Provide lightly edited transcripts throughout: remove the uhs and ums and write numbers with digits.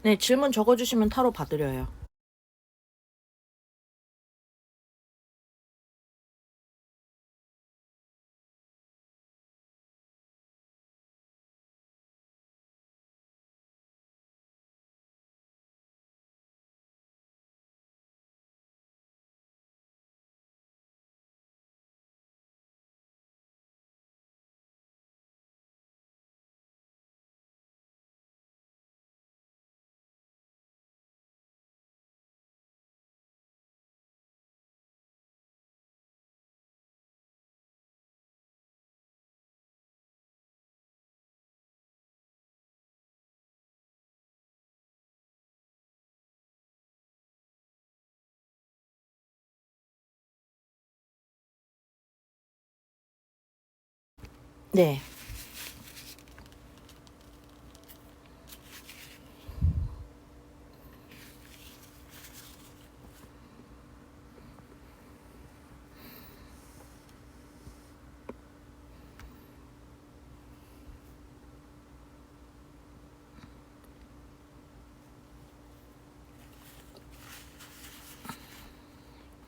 네, 질문 적어주시면 타로 봐드려요. 네.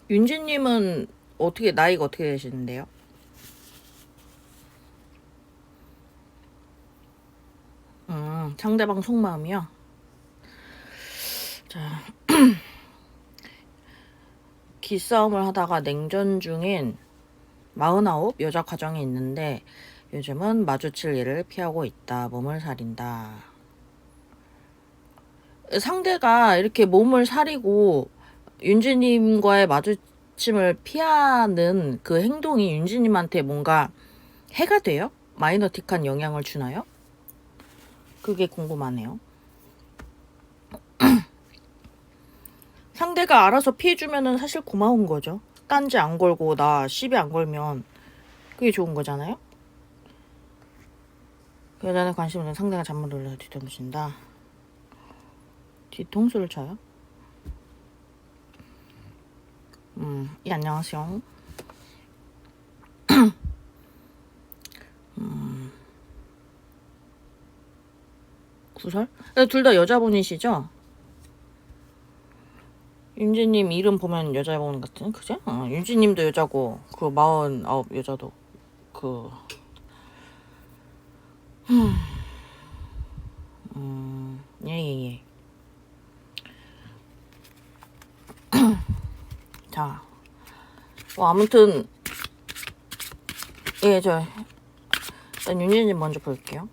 윤지님은 나이가 어떻게 되시는데요? 상대방 속마음이요? 자, 기싸움을 하다가 냉전 중인 49 여자 과정이 있는데 요즘은 마주칠 일을 피하고 있다. 몸을 사린다. 상대가 이렇게 몸을 사리고 윤지님과의 마주침을 피하는 그 행동이 윤지님한테 뭔가 해가 돼요? 마이너틱한 영향을 주나요? 그게 궁금하네요. 상대가 알아서 피해주면은 사실 고마운 거죠. 딴지 안 걸고 나 시비 안 걸면 그게 좋은 거잖아요. 그 여자의 관심은 상대가 잠못 돌려서 뒤통수친다. 뒤통수를 쳐요? 예, 안녕하세요. 구설? 둘 다 여자분이시죠? 윤지님 이름 보면 여자분 같은, 그죠? 윤지님도 여자고, 49 여자도, 예. 자, 아무튼, 예, 일단 윤지님 먼저 볼게요.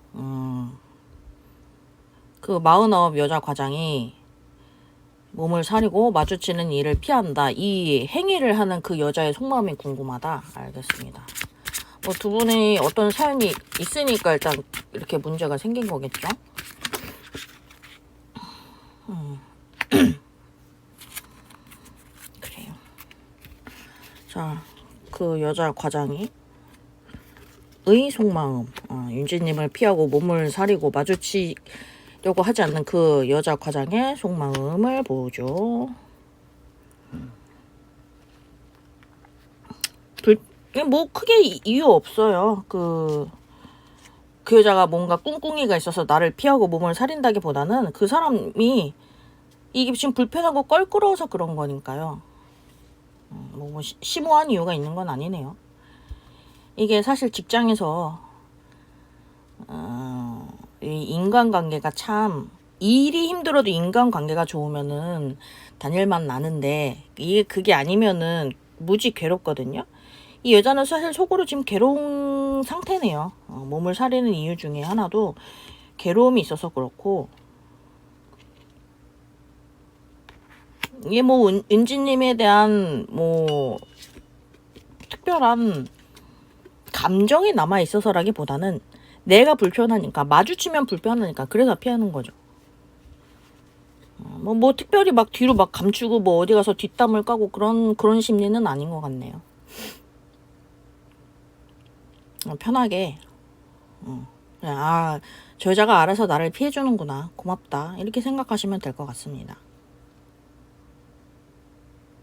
49 여자 과장이 몸을 사리고 마주치는 일을 피한다. 이 행위를 하는 그 여자의 속마음이 궁금하다. 알겠습니다. 두 분이 어떤 사연이 있으니까 일단 이렇게 문제가 생긴 거겠죠? 그래요. 자, 그 여자 과장이 의 속마음, 윤지님을 피하고 몸을 사리고 마주치려고 하지 않는 그 여자 과장의 속마음을 보죠. 뭐 크게 이유 없어요. 그 여자가 뭔가 꿍꿍이가 있어서 나를 피하고 몸을 사린다기보다는 그 사람이 이게 지금 불편하고 껄끄러워서 그런 거니까요. 뭐 심오한 이유가 있는 건 아니네요. 이게 사실 직장에서 이 인간관계가 참, 일이 힘들어도 인간관계가 좋으면은 다닐만 나는데 그게 아니면은 무지 괴롭거든요. 이 여자는 사실 속으로 지금 괴로운 상태네요. 몸을 사리는 이유 중에 하나도 괴로움이 있어서 그렇고, 이게 뭐 은지님에 대한 뭐 특별한 감정이 남아 있어서라기보다는 내가 불편하니까, 마주치면 불편하니까 그래서 피하는 거죠. 뭐 특별히 막 뒤로 막 감추고 뭐 어디 가서 뒷담을 까고 그런 심리는 아닌 것 같네요. 편하게 그냥 저 여자가 알아서 나를 피해주는구나, 고맙다, 이렇게 생각하시면 될 것 같습니다.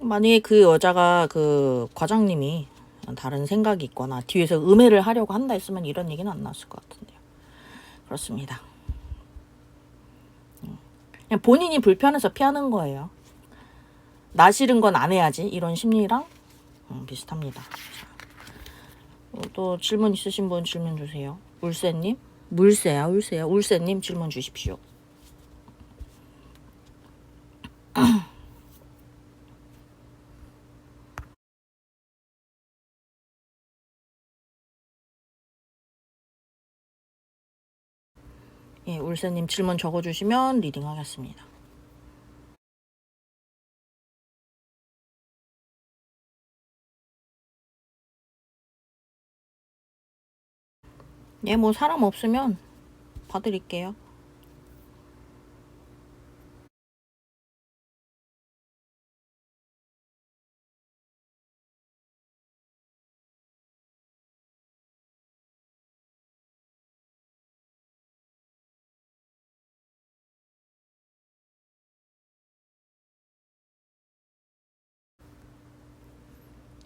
만약에 그 여자가 그 과장님이 다른 생각이 있거나 뒤에서 음해를 하려고 한다 했으면 이런 얘기는 안 나왔을 것 같은데요. 그렇습니다. 그냥 본인이 불편해서 피하는 거예요. 나 싫은 건 안 해야지 이런 심리랑 비슷합니다. 자, 또 질문 있으신 분 질문 주세요. 울세님? 물새야 울새야. 울새님 질문 주십시오. 예, 울새님 질문 적어주시면 리딩 하겠습니다. 예, 뭐 사람 없으면 봐드릴게요.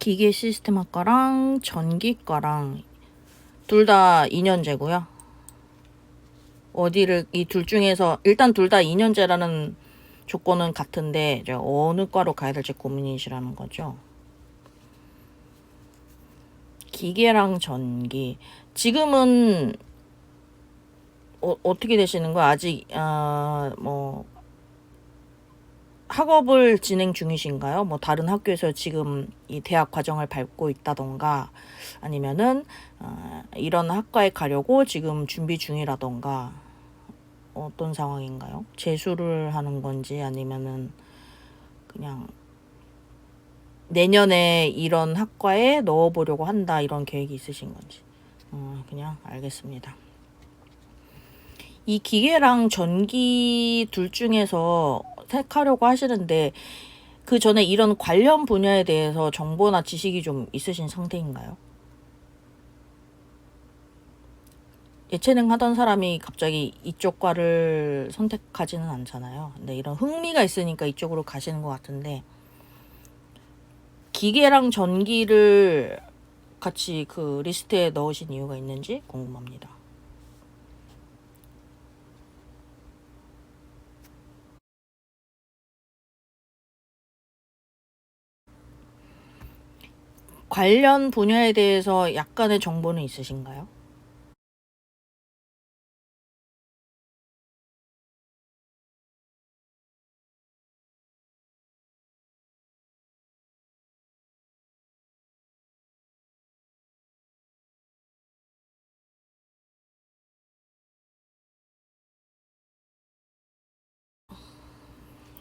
기계 시스템학과랑 전기과랑 둘 다 2년제고요. 어디를 이 둘 중에서 일단 둘 다 2년제라는 조건은 같은데 이제 어느 과로 가야 될지 고민이시라는 거죠. 기계랑 전기 지금은 어떻게 되시는 거야? 아직 뭐 학업을 진행 중이신가요? 뭐 다른 학교에서 지금 이 대학 과정을 밟고 있다던가 아니면은 이런 학과에 가려고 지금 준비 중이라던가 어떤 상황인가요? 재수를 하는 건지 아니면은 그냥 내년에 이런 학과에 넣어보려고 한다 이런 계획이 있으신 건지. 그냥 알겠습니다. 이 기계랑 전기 둘 중에서 택하려고 하시는데 그 전에 이런 관련 분야에 대해서 정보나 지식이 좀 있으신 상태인가요? 예체능 하던 사람이 갑자기 이쪽 과를 선택하지는 않잖아요. 근데 이런 흥미가 있으니까 이쪽으로 가시는 것 같은데 기계랑 전기를 같이 그 리스트에 넣으신 이유가 있는지 궁금합니다. 관련 분야에 대해서 약간의 정보는 있으신가요?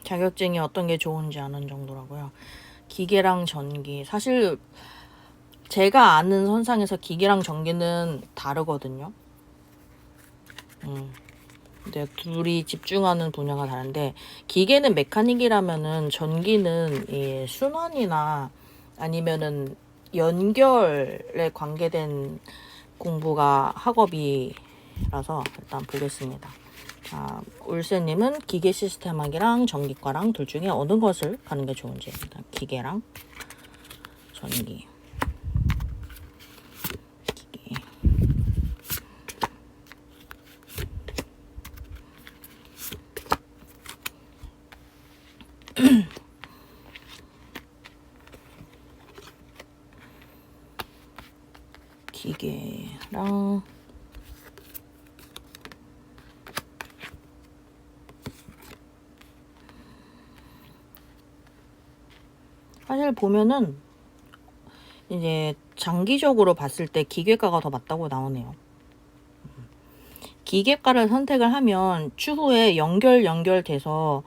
자격증이 어떤 게 좋은지 아는 정도라고요. 기계랑 전기. 사실 제가 아는 선상에서 기계랑 전기는 다르거든요. 근데 둘이 집중하는 분야가 다른데 기계는 메카닉이라면은 전기는 이 순환이나 아니면은 연결에 관계된 공부가 학업이라서 일단 보겠습니다. 자, 울세님은 기계 시스템학이랑 전기과랑 둘 중에 어느 것을 가는 게 좋은지 일단 기계랑 전기. 기계. 기계랑 사실 보면은 이제 장기적으로 봤을 때 기계과가 더 맞다고 나오네요. 기계과를 선택을 하면 추후에 연결돼서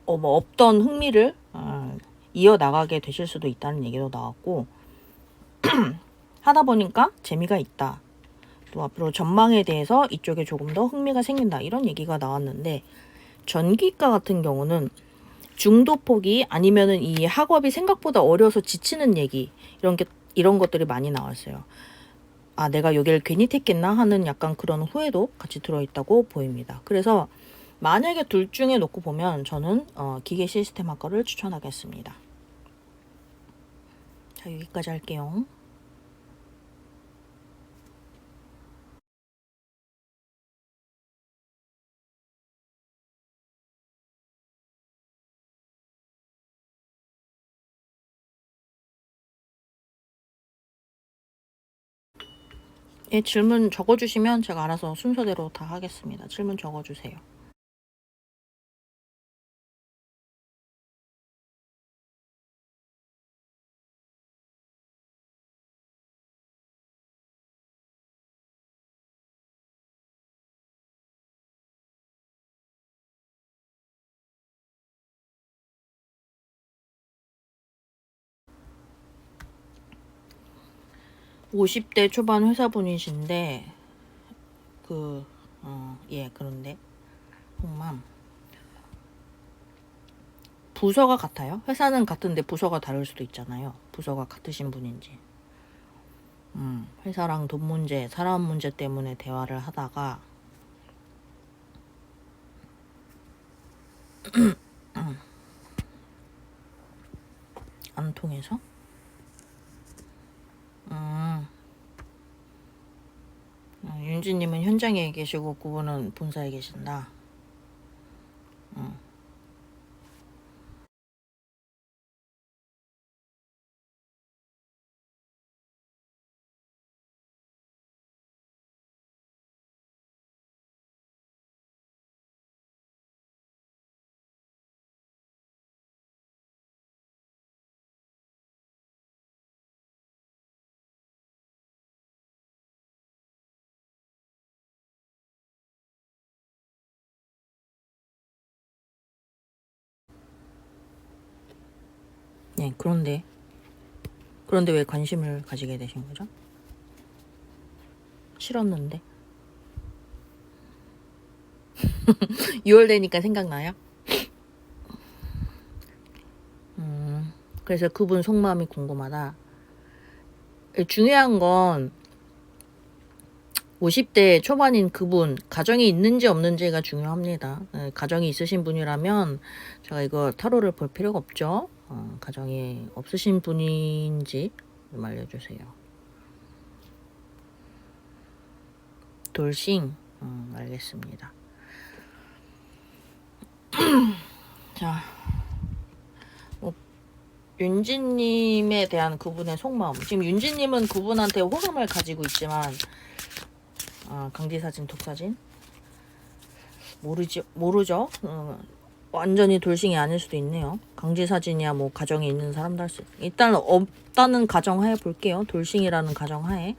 뭐 없던 흥미를 이어나가게 되실 수도 있다는 얘기도 나왔고 하다 보니까 재미가 있다. 또 앞으로 전망에 대해서 이쪽에 조금 더 흥미가 생긴다. 이런 얘기가 나왔는데 전기과 같은 경우는 중도폭이 아니면은 이 학업이 생각보다 어려서 지치는 얘기 이런 것들이 많이 나왔어요. 아, 내가 여기를 괜히 택했나 하는 약간 그런 후회도 같이 들어있다고 보입니다. 그래서 만약에 둘 중에 놓고 보면 저는 기계 시스템 학과를 추천하겠습니다. 자, 여기까지 할게요. 예, 질문 적어주시면 제가 알아서 순서대로 다 하겠습니다. 질문 적어주세요. (50대) 초반 회사분이신데 예, 그런데 속맘 부서가 같아요? 회사는 같은데 부서가 다를 수도 있잖아요. 부서가 같으신 분인지. 회사랑 돈 문제, 사람 문제 때문에 대화를 하다가 안 통해서 윤지님은 현장에 계시고 그분은 본사에 계신다. 네, 그런데 왜 관심을 가지게 되신 거죠? 싫었는데 6월 되니까 생각나요? 그래서 그분 속마음이 궁금하다. 중요한 건 50대 초반인 그분 가정이 있는지 없는지가 중요합니다. 가정이 있으신 분이라면 제가 이거 타로를 볼 필요가 없죠. 가정이 없으신 분인지 좀 알려주세요. 돌싱. 알겠습니다. 자, 윤지님에 대한 그분의 속마음. 지금 윤지님은 그분한테 호감을 가지고 있지만 강제사진, 독사진 모르죠. 완전히 돌싱이 아닐 수도 있네요. 강제사진이야 뭐 가정에 있는 사람도 할 수. 일단 없다는 가정하에 볼게요. 돌싱이라는 가정하에.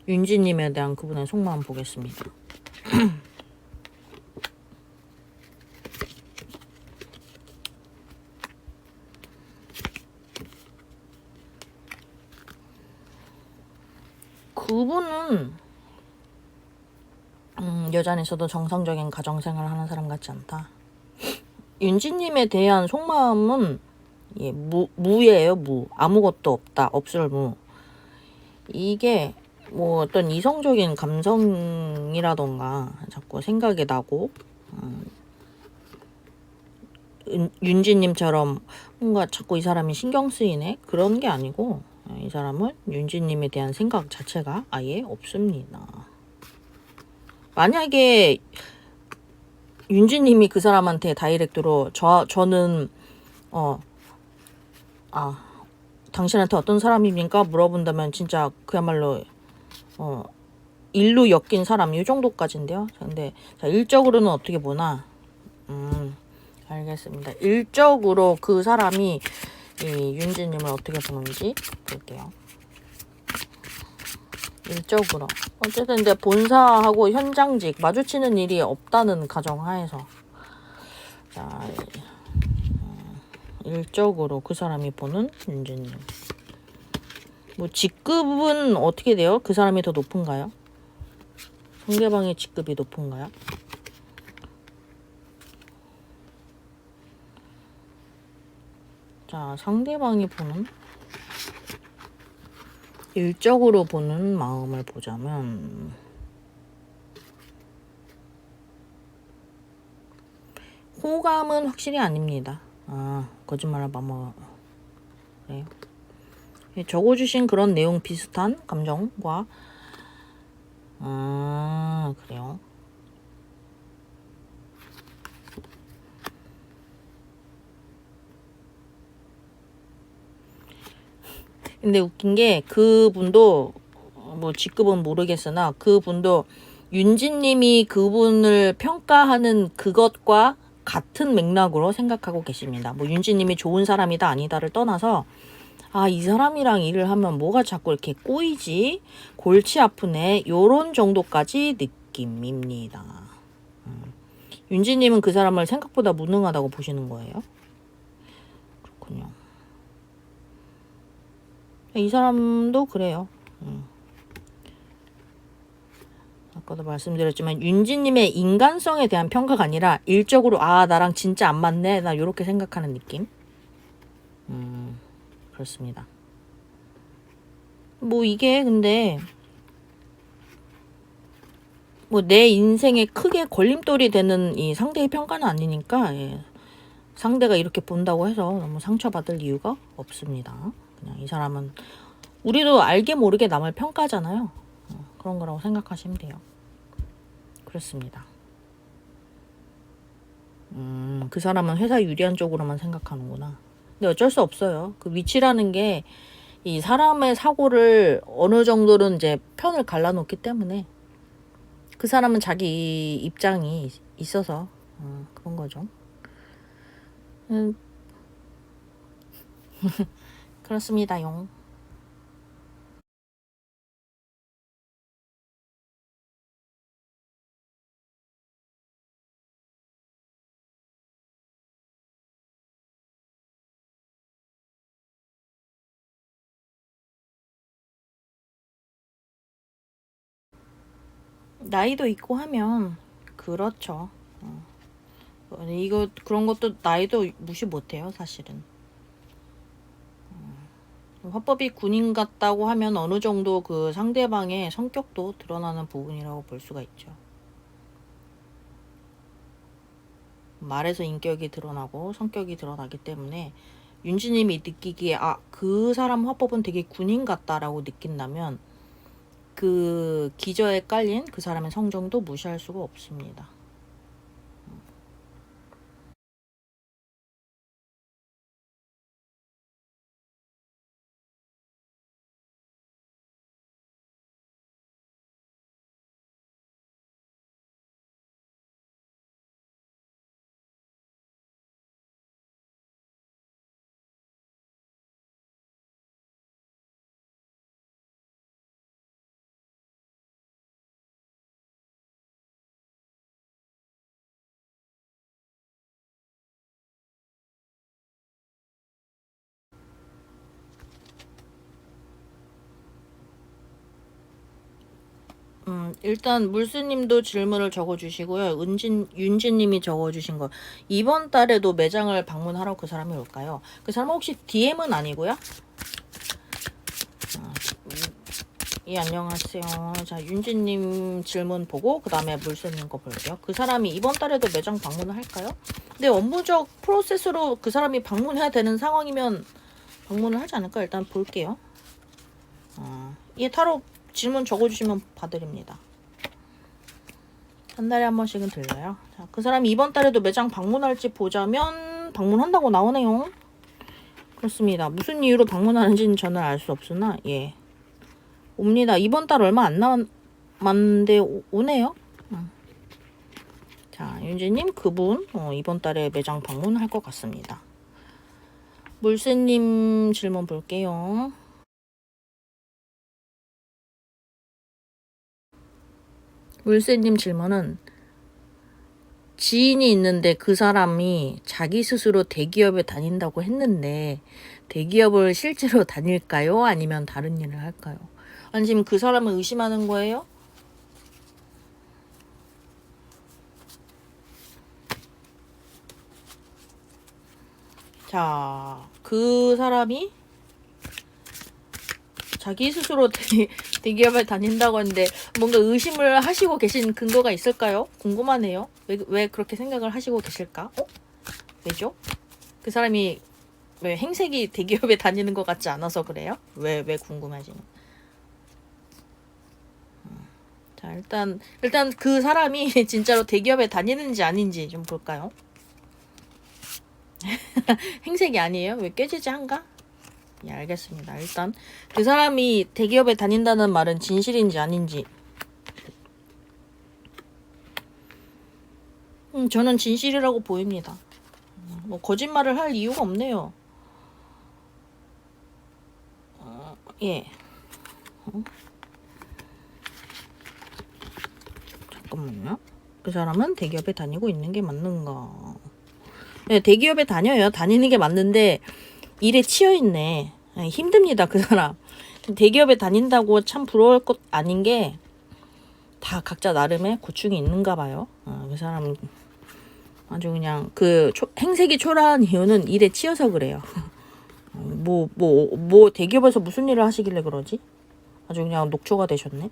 윤지님에 대한 그분의 속마음 보겠습니다. 그분은 여잔에서도 정상적인 가정생활을 하는 사람 같지 않다. 윤지님에 대한 속마음은 예, 무예요. 무. 아무것도 없다. 없을 무. 이게 뭐 어떤 이성적인 감성이라던가 자꾸 생각이 나고 윤지님처럼 뭔가 자꾸 이 사람이 신경 쓰이네 그런 게 아니고 이 사람은 윤지님에 대한 생각 자체가 아예 없습니다. 만약에 윤지님이 그 사람한테 다이렉트로 저는 당신한테 어떤 사람입니까? 물어본다면 진짜 그야말로 일로 엮인 사람 이 정도까지인데요. 근데 자, 일적으로는 어떻게 보나? 알겠습니다. 일적으로 그 사람이 이 윤지님을 어떻게 보는지 볼게요. 일적으로 어쨌든 이제 본사하고 현장직 마주치는 일이 없다는 가정하에서 자 일적으로 그 사람이 보는 윤지님 뭐 직급은 어떻게 돼요? 그 사람이 더 높은가요? 상대방의 직급이 높은가요? 자, 상대방이 보는 일적으로 보는 마음을 보자면 호감은 확실히 아닙니다. 거짓말을 뭐 그래요. 적어주신 그런 내용 비슷한 감정과 그래요. 근데 웃긴 게 그분도 뭐 직급은 모르겠으나 그분도 윤지님이 그분을 평가하는 그것과 같은 맥락으로 생각하고 계십니다. 뭐 윤지님이 좋은 사람이다 아니다를 떠나서 아, 이 사람이랑 일을 하면 뭐가 자꾸 이렇게 꼬이지? 골치 아프네. 요런 정도까지 느낌입니다. 윤지님은 그 사람을 생각보다 무능하다고 보시는 거예요? 그렇군요. 이 사람도 그래요. 아까도 말씀드렸지만 윤지님의 인간성에 대한 평가가 아니라 일적으로 아, 나랑 진짜 안 맞네. 나 요렇게 생각하는 느낌. 그렇습니다. 뭐 이게 근데 뭐 내 인생에 크게 걸림돌이 되는 이 상대의 평가는 아니니까 예. 상대가 이렇게 본다고 해서 너무 상처받을 이유가 없습니다. 그냥 이 사람은 우리도 알게 모르게 남을 평가하잖아요. 그런 거라고 생각하시면 돼요. 그렇습니다. 그 사람은 회사 유리한 쪽으로만 생각하는구나. 근데 어쩔 수 없어요. 그 위치라는 게 이 사람의 사고를 어느 정도는 이제 편을 갈라놓기 때문에 그 사람은 자기 입장이 있어서 그런 거죠. 그렇습니다용. 나이도 있고 하면 그렇죠. 이거 그런 것도 나이도 무시 못해요, 사실은. 화법이 군인 같다고 하면 어느 정도 그 상대방의 성격도 드러나는 부분이라고 볼 수가 있죠. 말에서 인격이 드러나고 성격이 드러나기 때문에 윤지님이 느끼기에 아, 그 사람 화법은 되게 군인 같다라고 느낀다면 그 기저에 깔린 그 사람의 성정도 무시할 수가 없습니다. 일단 물스님도 질문을 적어주시고요. 윤진님이 적어주신 거. 이번 달에도 매장을 방문하러 그 사람이 올까요? 그 사람 혹시 DM은 아니고요? 예, 안녕하세요. 자, 윤진님 질문 보고 그 다음에 물스님 거 볼게요. 그 사람이 이번 달에도 매장 방문을 할까요? 근데 업무적 프로세스로 그 사람이 방문해야 되는 상황이면 방문을 하지 않을까? 일단 볼게요. 예, 타로 질문 적어주시면 봐드립니다. 한 달에 한 번씩은 들려요. 자, 그 사람이 이번 달에도 매장 방문할지 보자면 방문한다고 나오네요. 그렇습니다. 무슨 이유로 방문하는지는 저는 알 수 없으나 예, 옵니다. 이번 달 얼마 안 남았는데 오네요. 자, 윤지님 그분 이번 달에 매장 방문할 것 같습니다. 물새님 질문 볼게요. 물새님 질문은 지인이 있는데 그 사람이 자기 스스로 대기업에 다닌다고 했는데 대기업을 실제로 다닐까요? 아니면 다른 일을 할까요? 아니 지금 그 사람을 의심하는 거예요? 자, 그 사람이 자기 스스로 대기업에 다닌다고 했는데 뭔가 의심을 하시고 계신 근거가 있을까요? 궁금하네요. 왜 그렇게 생각을 하시고 계실까? 왜죠? 그 사람이 왜 행색이 대기업에 다니는 것 같지 않아서 그래요? 왜 궁금하시는? 자, 일단 그 사람이 진짜로 대기업에 다니는지 아닌지 좀 볼까요? 행색이 아니에요? 왜 꾀지지한가? 예, 알겠습니다. 일단 그 사람이 대기업에 다닌다는 말은 진실인지 아닌지 저는 진실이라고 보입니다. 뭐 거짓말을 할 이유가 없네요. 예. 잠깐만요. 그 사람은 대기업에 다니고 있는 게 맞는가? 네, 대기업에 다녀요. 다니는 게 맞는데 일에 치여있네. 힘듭니다, 그 사람. 대기업에 다닌다고 참 부러울 것 아닌 게 다 각자 나름의 고충이 있는가 봐요. 그 사람 아주 그냥 그 행색이 초라한 이유는 일에 치여서 그래요. 뭐 대기업에서 무슨 일을 하시길래 그러지? 아주 그냥 녹초가 되셨네.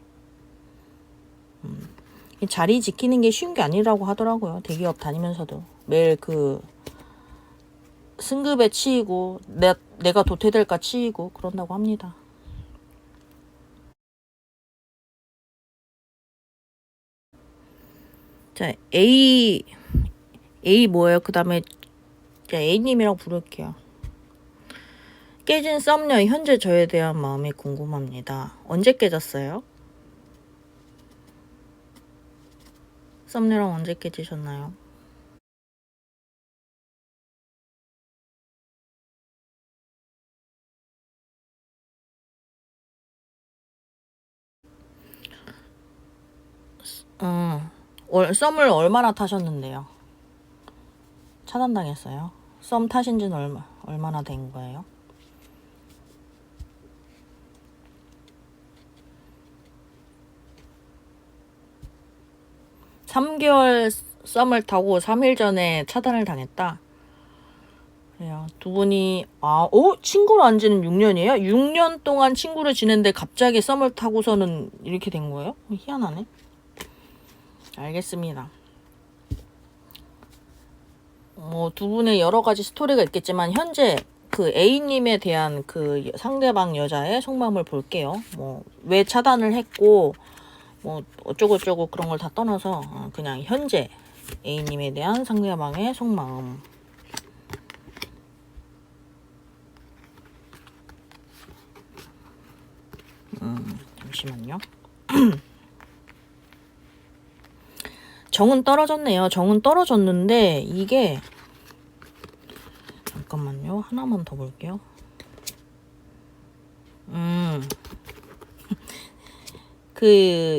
자리 지키는 게 쉬운 게 아니라고 하더라고요. 대기업 다니면서도 매일 그 승급에 치이고 내가 도태될까 치이고 그런다고 합니다. 자, A 뭐예요? 그 다음에 A님이라고 부를게요. 깨진 썸녀 현재 저에 대한 마음이 궁금합니다. 언제 깨졌어요? 썸녀랑 언제 깨지셨나요? 썸을 얼마나 타셨는데요? 차단당했어요? 썸 타신 지는 얼마나 된 거예요? (3개월) 썸을 타고 3일 전에 차단을 당했다. 그래요. 두 분이 친구로 안 지는 6년이에요? 6년 동안 친구를 지냈는데 갑자기 썸을 타고서는 이렇게 된 거예요? 희한하네. 알겠습니다. 두 분의 여러 가지 스토리가 있겠지만 현재 그 A님에 대한 그 상대방 여자의 속마음을 볼게요. 왜 차단을 했고 어쩌고저쩌고 그런 걸 다 떠나서 그냥 현재 A님에 대한 상대방의 속마음. 잠시만요. 정은 떨어졌네요. 정은 떨어졌는데 이게 잠깐만요. 하나만 더 볼게요.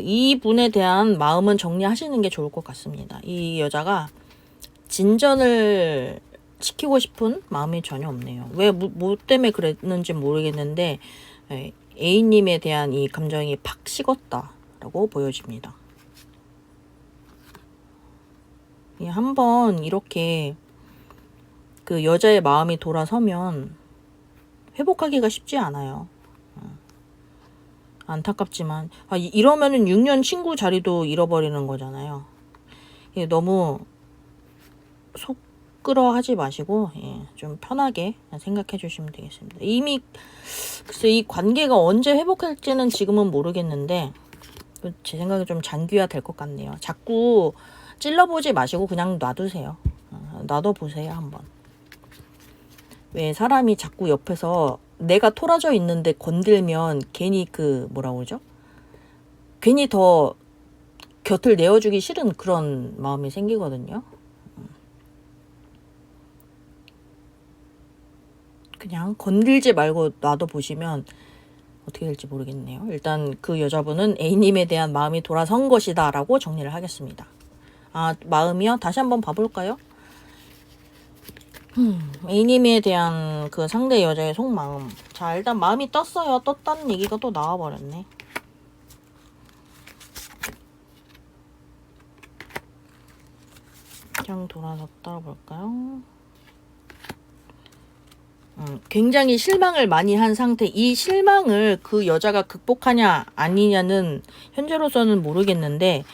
이분에 대한 마음은 정리하시는 게 좋을 것 같습니다. 이 여자가 진전을 시키고 싶은 마음이 전혀 없네요. 뭐 때문에 그랬는지 모르겠는데 A님에 대한 이 감정이 팍 식었다라고 보여집니다. 한번 이렇게 그 여자의 마음이 돌아서면 회복하기가 쉽지 않아요. 안타깝지만 이러면은 6년 친구 자리도 잃어버리는 거잖아요. 너무 속 끌어하지 마시고 좀 편하게 생각해 주시면 되겠습니다. 이미 글쎄 이 관계가 언제 회복할지는 지금은 모르겠는데 제 생각에 좀 장기화 될 것 같네요. 자꾸 찔러보지 마시고 그냥 놔두세요. 놔둬보세요 한번. 왜 사람이 자꾸 옆에서 내가 토라져 있는데 건들면 괜히 뭐라고 그러죠? 괜히 더 곁을 내어주기 싫은 그런 마음이 생기거든요. 그냥 건들지 말고 놔둬보시면 어떻게 될지 모르겠네요. 일단 그 여자분은 A님에 대한 마음이 돌아선 것이다 라고 정리를 하겠습니다. 마음이요? 다시 한번 봐볼까요? A님에 대한 그 상대 여자의 속마음. 자, 일단 마음이 떴어요. 떴다는 얘기가 또 나와버렸네. 그냥 돌아섰다 볼까요? 굉장히 실망을 많이 한 상태. 이 실망을 그 여자가 극복하냐 아니냐는 현재로서는 모르겠는데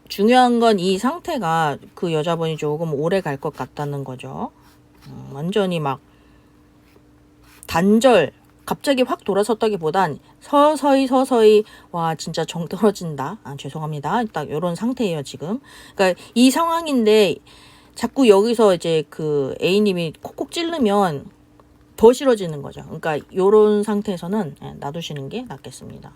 중요한 건 이 상태가 그 여자분이 조금 오래 갈 것 같다는 거죠. 완전히 막 단절 갑자기 확 돌아섰다기보단 서서히 와 진짜 정 떨어진다. 죄송합니다. 딱 이런 상태예요 지금. 그러니까 이 상황인데 자꾸 여기서 이제 그 A님이 콕콕 찌르면 더 싫어지는 거죠. 그러니까 요런 상태에서는 놔두시는 게 낫겠습니다.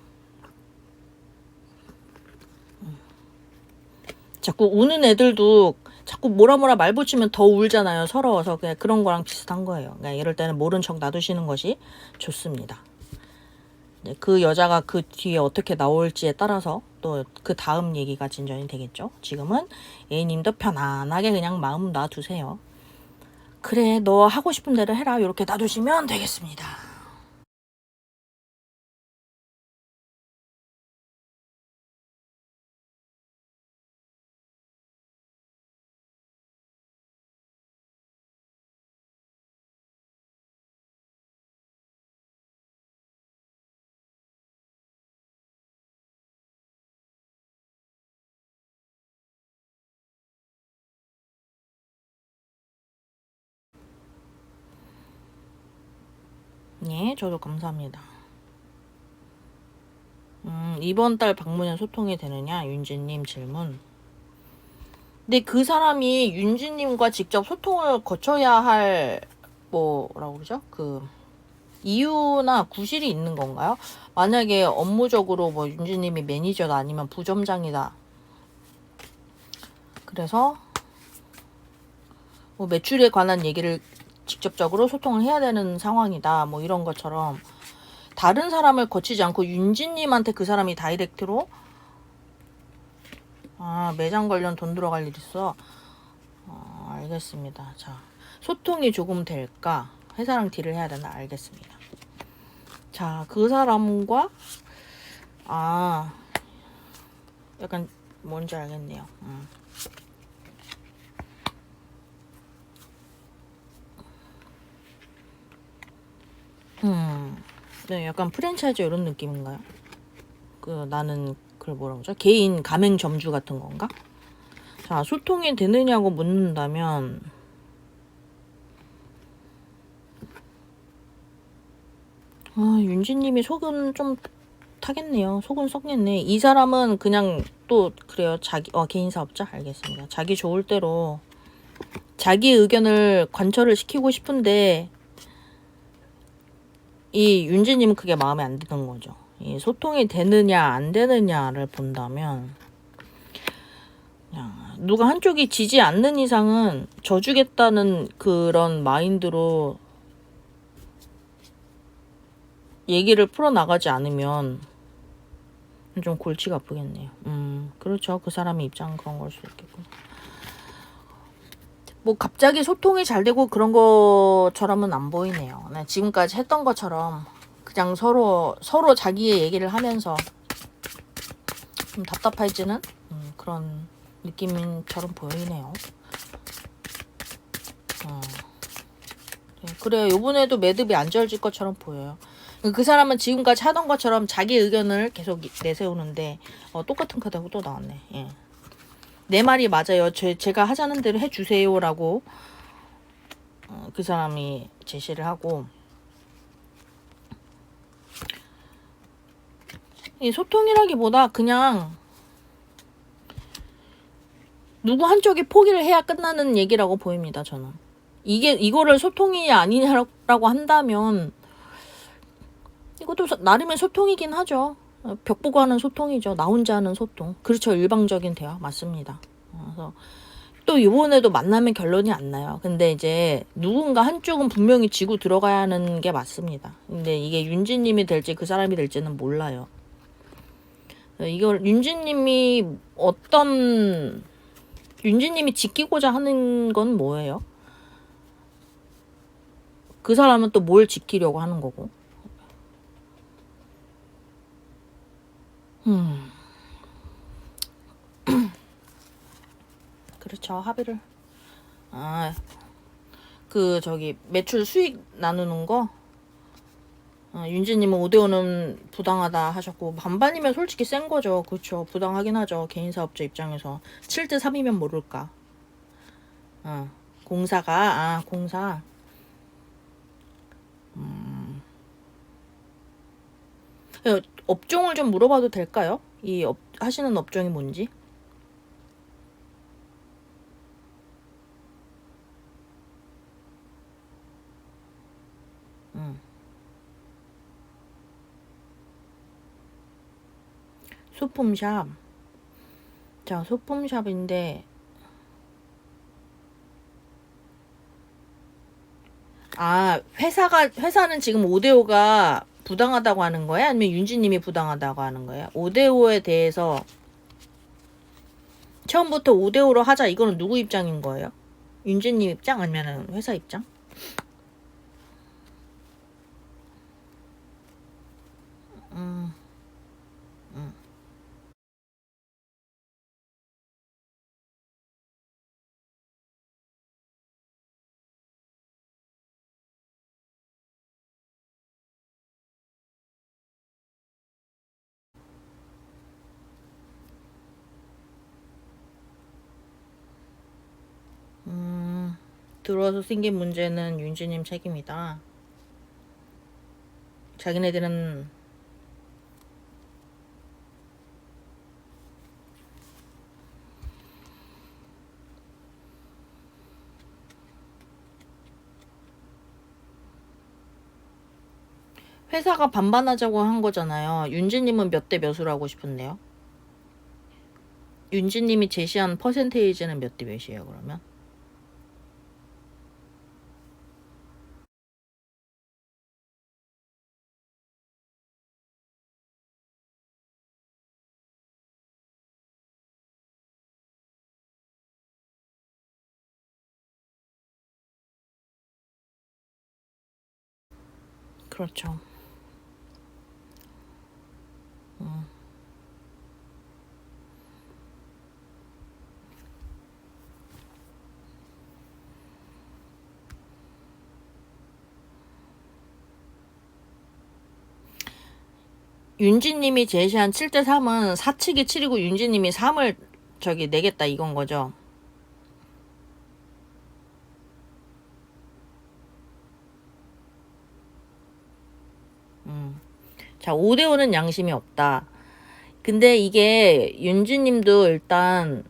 자꾸 우는 애들도 자꾸 뭐라 말 붙이면 더 울잖아요. 서러워서. 그냥 그런 거랑 비슷한 거예요. 그러니까 이럴 때는 모른 척 놔두시는 것이 좋습니다. 그 여자가 그 뒤에 어떻게 나올지에 따라서 또 그 다음 얘기가 진전이 되겠죠. 지금은 A님도 편안하게 그냥 마음 놔두세요. 그래, 너 하고 싶은 대로 해라. 이렇게 놔두시면 되겠습니다. 네, 저도 감사합니다. 이번 달 방문에 소통이 되느냐? 윤지님 질문. 근데 그 사람이 윤지님과 직접 소통을 거쳐야 할, 뭐라고 그러죠? 이유나 구실이 있는 건가요? 만약에 업무적으로 뭐 윤지님이 매니저다 아니면 부점장이다. 그래서 뭐 매출에 관한 얘기를 직접적으로 소통을 해야 되는 상황이다. 뭐 이런 것처럼 다른 사람을 거치지 않고 윤지님한테 그 사람이 다이렉트로 매장 관련 돈 들어갈 일 있어. 알겠습니다. 자, 소통이 조금 될까? 회사랑 딜을 해야 되나? 알겠습니다. 자, 그 사람과 약간 뭔지 알겠네요. 네, 약간 프랜차이즈 이런 느낌인가요? 나는 그걸 뭐라고 하죠? 개인 가맹점주 같은 건가? 자, 소통이 되느냐고 묻는다면 윤지님이 속은 좀 타겠네요. 속은 썩겠네. 이 사람은 그냥 또 그래요. 개인 사업자? 알겠습니다. 자기 좋을 대로 자기 의견을 관철을 시키고 싶은데 이 윤지님은 그게 마음에 안 드는 거죠. 이 소통이 되느냐 안 되느냐를 본다면 누가 한쪽이 지지 않는 이상은 져주겠다는 그런 마인드로 얘기를 풀어나가지 않으면 좀 골치가 아프겠네요. 그렇죠. 그 사람의 입장은 그런 걸 수도 있겠고. 뭐 갑자기 소통이 잘 되고 그런 것처럼은 안 보이네요. 네, 지금까지 했던 것처럼 그냥 서로 자기의 얘기를 하면서 좀 답답해지는 그런 느낌처럼 보이네요. 그래, 요번에도 매듭이 안 지어질 것처럼 보여요. 그 사람은 지금까지 하던 것처럼 자기 의견을 계속 내세우는데 똑같은 카드하고 또 나왔네. 예. 내 말이 맞아요. 제가 하자는 대로 해주세요라고 그 사람이 제시를 하고, 이 소통이라기보다 그냥 누구 한쪽이 포기를 해야 끝나는 얘기라고 보입니다. 저는 이거를 소통이 아니냐라고 한다면 이것도 나름의 소통이긴 하죠. 벽 보고 하는 소통이죠. 나 혼자 하는 소통. 그렇죠. 일방적인 대화 맞습니다. 그래서 또 이번에도 만나면 결론이 안 나요. 근데 이제 누군가 한쪽은 분명히 지고 들어가야 하는 게 맞습니다. 근데 이게 윤지님이 될지 그 사람이 될지는 몰라요. 이걸 윤지님이 지키고자 하는 건 뭐예요? 그 사람은 또 뭘 지키려고 하는 거고. 그렇죠. 합의를. 매출 수익 나누는 거. 윤지님은 5대5는 부당하다 하셨고, 반반이면 솔직히 센 거죠. 그렇죠. 부당하긴 하죠. 개인 사업자 입장에서. 7대3이면 모를까. 공사. 업종을 좀 물어봐도 될까요? 하시는 업종이 뭔지? 소품샵. 자, 소품샵인데, 회사는 지금 오데오가 부당하다고 하는 거야? 아니면 윤지님이 부당하다고 하는 거야? 오데오에 대해서 처음부터 오데오로 하자, 이거는 누구 입장인 거예요? 윤지님 입장? 아니면 회사 입장? 음, 음. 들어와서 생긴 문제는 윤지님 책임이다. 자기네들은 회사가 반반하자고 한 거잖아요. 윤지님은 몇 대 몇으로 하고 싶은데요? 윤지님이 제시한 퍼센테이지는 몇 대 몇이에요, 그러면? 그렇죠. 윤지님이 제시한 7대 3은 사측이 7이고 윤지님이 3을 내겠다 이건 거죠. 자, 5대5는 양심이 없다. 근데 이게 윤지님도 일단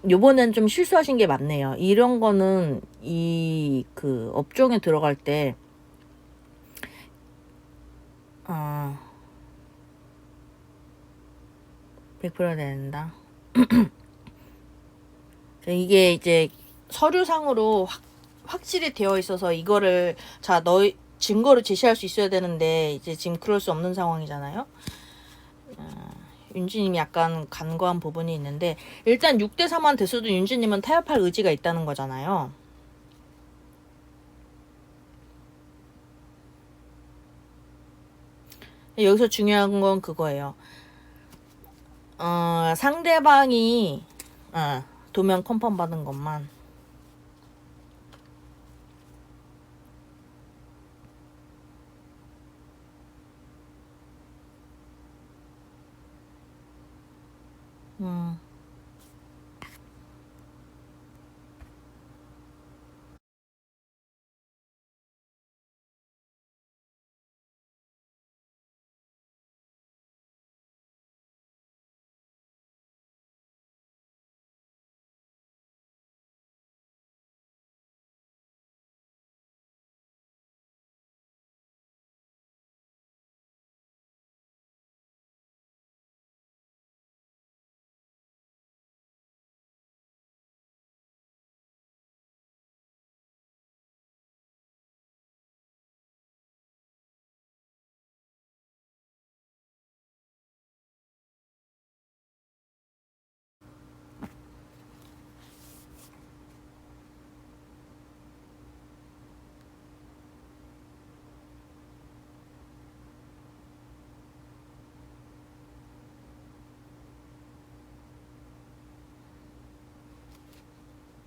요번엔 좀 실수하신 게 맞네요. 이런 거는 이 그 업종에 들어갈 때 100% 된다. 이게 이제 서류상으로 확실히 되어 있어서 이거를 너희 증거를 제시할 수 있어야 되는데 이제 지금 그럴 수 없는 상황이잖아요. 윤지님이 약간 간과한 부분이 있는데 일단 6대 4만 됐어도 윤지님은 타협할 의지가 있다는 거잖아요. 여기서 중요한 건 그거예요. 상대방이 도면 컨펌 받은 것만.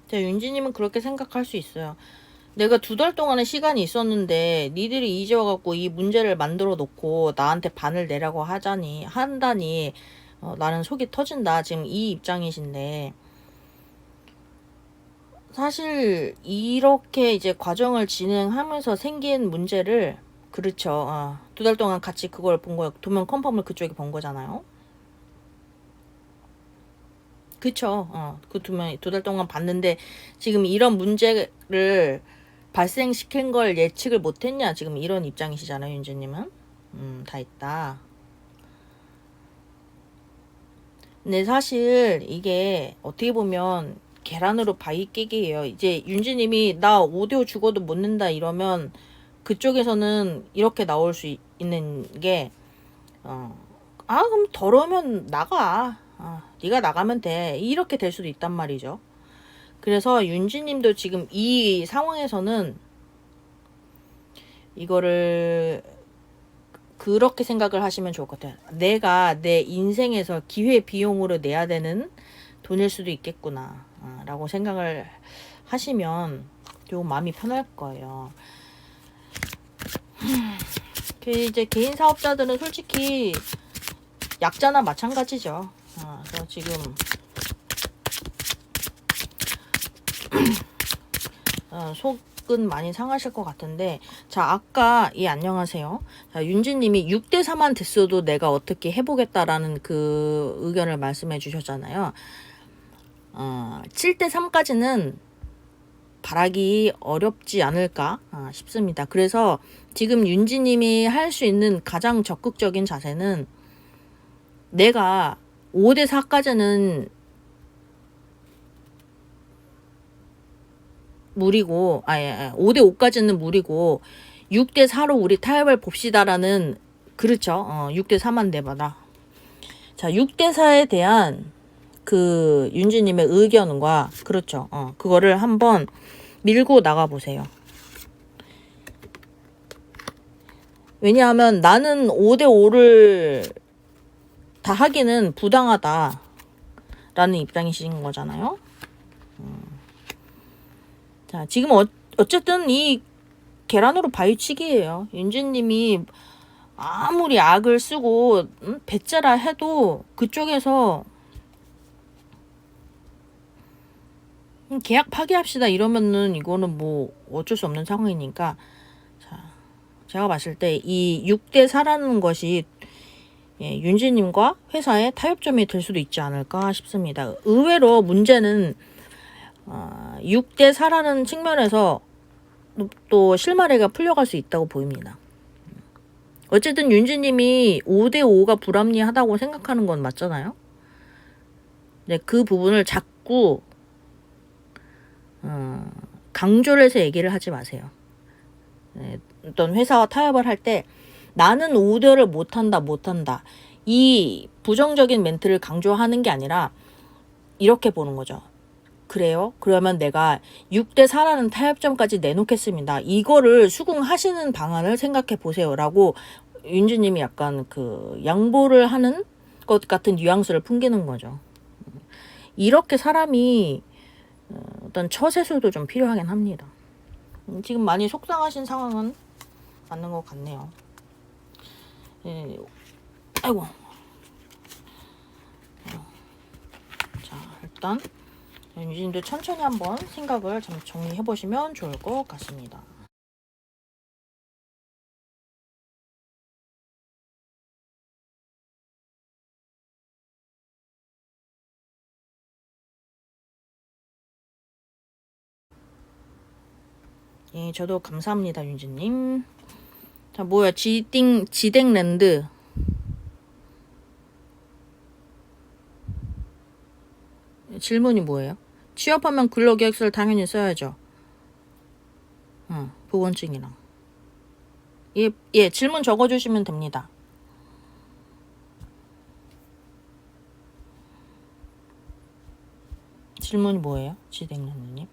자, 윤지님은 그렇게 생각할 수 있어요. 내가 2달 동안의 시간이 있었는데 니들이 이제 와갖고 이 문제를 만들어 놓고 나한테 반을 내라고 한다니 나는 속이 터진다. 지금 이 입장이신데 사실 이렇게 이제 과정을 진행하면서 생긴 문제를 그렇죠. 2달 동안 같이 그걸 본 거예요. 도면 컨펌을 그쪽이 본 거잖아요. 그쵸. 그 2달 동안 봤는데 지금 이런 문제를 발생시킨 걸 예측을 못했냐 지금 이런 입장이시잖아요, 윤지님은. 다 있다. 근데 사실 이게 어떻게 보면 계란으로 바위 깨기예요. 이제 윤지님이 나 5대5 죽어도 못 낸다 이러면 그쪽에서는 이렇게 나올 수 있는 게 그럼 더러우면 나가. 네가 나가면 돼. 이렇게 될 수도 있단 말이죠. 그래서 윤지님도 지금 이 상황에서는 이거를 그렇게 생각을 하시면 좋을 것 같아요. 내가 내 인생에서 기회 비용으로 내야 되는 돈일 수도 있겠구나 라고 생각을 하시면 좀 마음이 편할 거예요. 이제 개인 사업자들은 솔직히 약자나 마찬가지죠. 그래서 지금 속은 많이 상하실 것 같은데, 자, 아까 안녕하세요. 자, 윤지님이 6대4만 됐어도 내가 어떻게 해보겠다라는 그 의견을 말씀해 주셨잖아요. 7대3까지는 바라기 어렵지 않을까 싶습니다. 그래서 지금 윤지님이 할 수 있는 가장 적극적인 자세는 내가 5대4까지는 무리고, 5대5까지는 무리고 6대4로 우리 타협을 봅시다라는, 그렇죠. 6대4만 내봐라. 자, 6대4에 대한 그 윤지님의 의견과, 그렇죠. 그거를 한번 밀고 나가 보세요. 왜냐하면 나는 5대5를 다 하기는 부당하다 라는 입장이신 거잖아요. 자, 지금 어쨌든 이 계란으로 바위치기예요. 윤지님이 아무리 악을 쓰고 배째라 해도 그쪽에서 계약 파기합시다 이러면은 이거는 뭐 어쩔 수 없는 상황이니까, 자, 제가 봤을 때 이 6대4라는 것이 윤지님과 회사의 타협점이 될 수도 있지 않을까 싶습니다. 의외로 문제는 6대4라는 측면에서 또 실마리가 풀려갈 수 있다고 보입니다. 어쨌든 윤지님이 5대5가 불합리하다고 생각하는 건 맞잖아요. 네, 그 부분을 자꾸 강조를 해서 얘기를 하지 마세요. 네, 어떤 회사와 타협을 할 때 나는 5대5를 못한다 이 부정적인 멘트를 강조하는 게 아니라 이렇게 보는 거죠. 그래요? 그러면 내가 6대4라는 타협점까지 내놓겠습니다. 이거를 수긍하시는 방안을 생각해 보세요. 라고 윤지님이 약간 그 양보를 하는 것 같은 뉘앙스를 풍기는 거죠. 이렇게 사람이 어떤 처세술도 좀 필요하긴 합니다. 지금 많이 속상하신 상황은 맞는 것 같네요. 아이고. 자, 일단 윤지님도 천천히 한번 생각을 좀 정리해 보시면 좋을 것 같습니다. 예, 저도 감사합니다, 윤지님. 자, 뭐야, 지댕랜드. 질문이 뭐예요? 취업하면 근로계약서를 당연히 써야죠. 보건증이랑. 예, 질문 적어주시면 됩니다. 질문이 뭐예요? 지댕랜드님.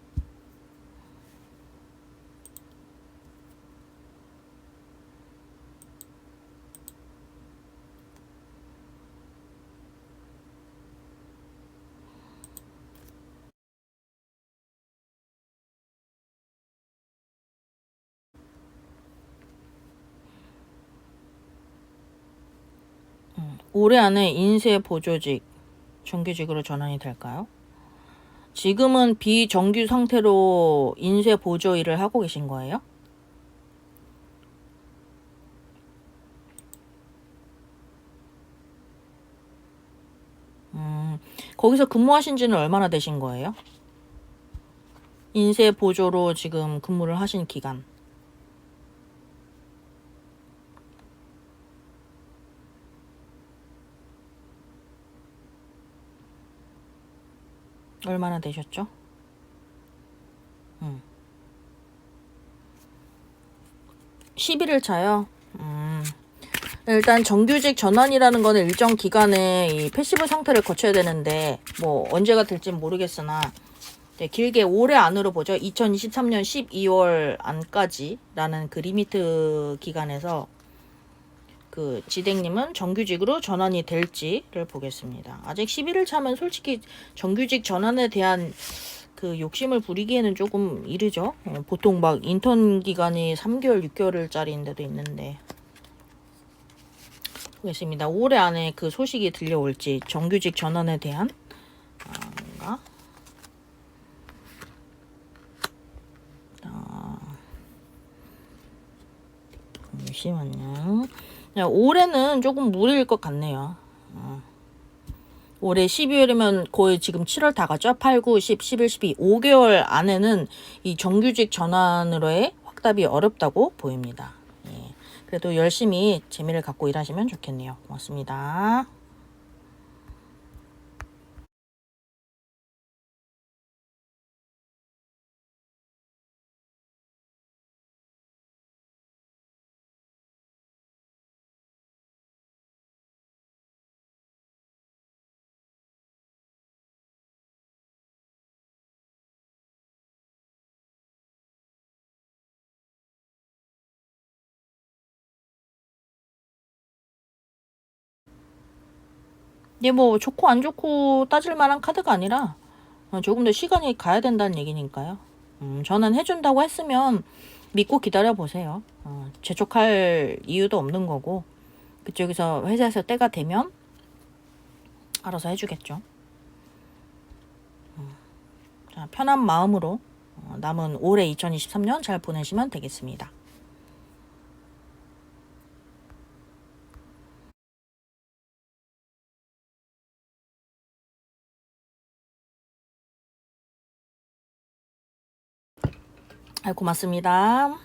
올해 안에 인쇄 보조직, 정규직으로 전환이 될까요? 지금은 비정규 상태로 인쇄 보조 일을 하고 계신 거예요? 거기서 근무하신 지는 얼마나 되신 거예요? 인쇄 보조로 지금 근무를 하신 기간. 얼마나 되셨죠? 11일 차요. 일단 정규직 전환이라는 거는 일정 기간에 이 패시브 상태를 거쳐야 되는데 뭐 언제가 될진 모르겠으나 네, 길게 올해 안으로 보죠. 2023년 12월 안까지라는 그 리미트 기간에서 그 지댕님은 정규직으로 전환이 될지를 보겠습니다. 아직 11일 차면 솔직히 정규직 전환에 대한 그 욕심을 부리기에는 조금 이르죠. 보통 막 인턴 기간이 3개월, 6개월짜리인데도 있는데. 보겠습니다. 올해 안에 그 소식이 들려올지 정규직 전환에 대한 뭔가 잠시만요. 올해는 조금 무리일 것 같네요. 올해 12월이면 거의 지금 7월 다 가죠. 8, 9, 10, 11, 12 5개월 안에는 이 정규직 전환으로의 확답이 어렵다고 보입니다. 예. 그래도 열심히 재미를 갖고 일하시면 좋겠네요. 고맙습니다. 이게 뭐 좋고 안 좋고 따질 만한 카드가 아니라 조금 더 시간이 가야 된다는 얘기니까요. 저는 해준다고 했으면 믿고 기다려보세요. 재촉할 이유도 없는 거고 그쪽에서 회사에서 때가 되면 알아서 해주겠죠. 자, 편한 마음으로 남은 올해 2023년 잘 보내시면 되겠습니다. 고맙습니다.